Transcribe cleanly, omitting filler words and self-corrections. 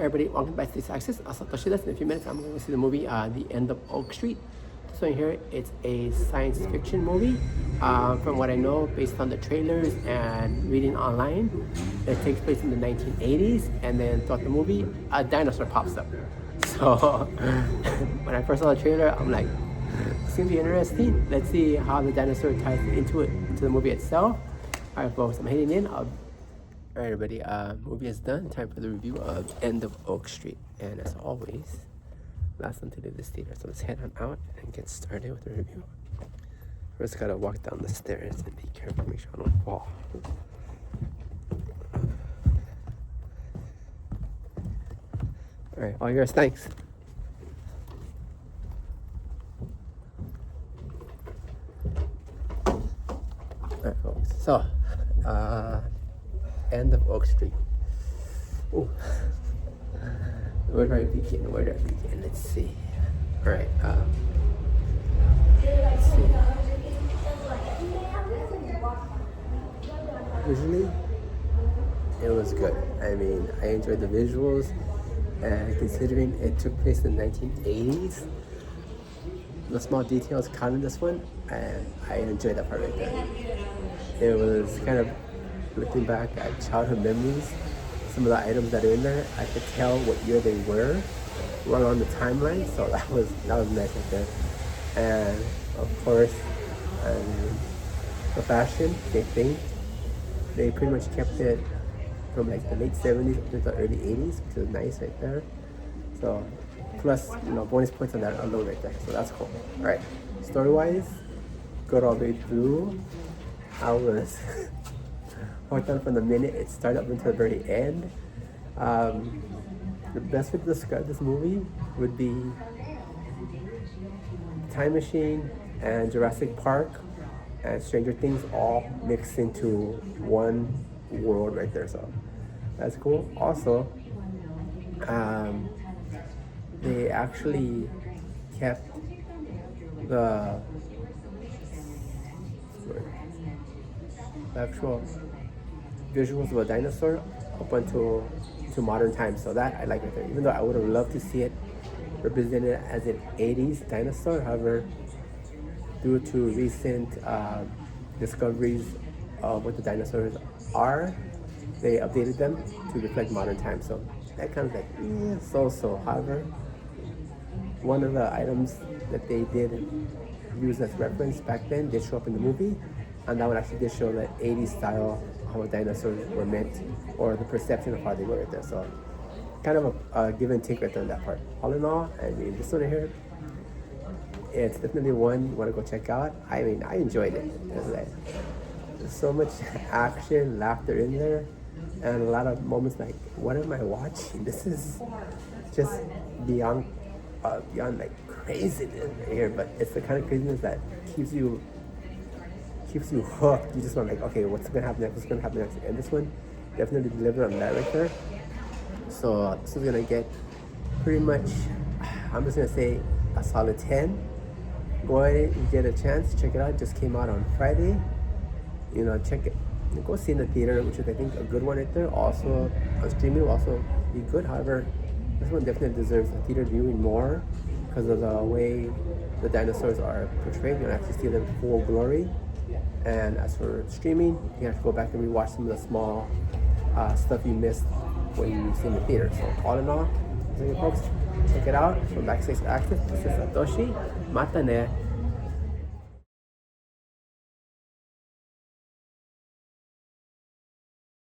everybody, welcome back to Six-Axis. I'm Satoshi. In a few minutes, I'm going to see the movie The End of Oak Street. So here, it's a science fiction movie. From what I know, based on the trailers and reading online, it takes place in the 1980s, and then throughout the movie, a dinosaur pops up. So when I first saw the trailer, I'm like, it's going to be interesting. Let's see how the dinosaur ties into the movie itself. All right, folks, I'm heading in. All right, everybody, movie is done. Time for the review of End of Oak Street. And as always, last one to leave this theater. So let's head on out and get started with the review. First, gotta walk down the stairs and be careful, make sure I don't fall. All right, all yours, thanks. All right, folks, so, End of Oak Street. Ooh. Where do I begin? Let's see. All right. Let's see. Visually, it was good. I mean, I enjoyed the visuals, and considering it took place in the 1980s, the small details count in this one, and I enjoyed that part right there. It was kind of looking back at childhood memories. Some of the items that are in there, I could tell what year they were on the timeline, so that was nice right there. And of course, the fashion, same thing. They pretty much kept it from like the late 70s to the early 80s, which is nice right there. So plus, bonus points on that alone right there, so that's cool. All right, story-wise, good all the way through. I was hooked on from the minute it started up until the very end. The best way to describe this movie would be Time Machine and Jurassic Park and Stranger Things all mixed into one world right there, so that's cool. Also, they actually kept the actual visuals of a dinosaur up until modern times, so that I like it there. Even though I would have loved to see it represented as an 80s dinosaur, however, due to recent discoveries of what the dinosaurs are, they updated them to reflect modern times. So that kind of like so. However, one of the items that they did use as reference back then did show up in the movie, and that one actually did show that 80s style how dinosaurs were meant, or the perception of how they were right there. So kind of a give and take right there on that part. All in all, I mean, this one here, it's definitely one you want to go check out. I mean, I enjoyed it. There's so much action, laughter in there, and a lot of moments like, what am I watching? This is just beyond like craziness right here, but it's the kind of craziness that keeps you hooked. You just want like, okay, what's gonna happen next? And this one definitely delivered on that right there. So this is gonna get pretty much, I'm just gonna say a solid 10. Go ahead and get a chance, check it out. It just came out on Friday. Check it. Go see it in the theater, which is I think a good one right there. Also on streaming will also be good. However, this one definitely deserves a theater viewing more because of the way the dinosaurs are portrayed. You actually see them in full glory. And as for streaming, you have to go back and rewatch some of the small stuff you missed when you see in the theater. So all in all, folks, check it out. From Backstage Active, this is Satoshi. Mata ne.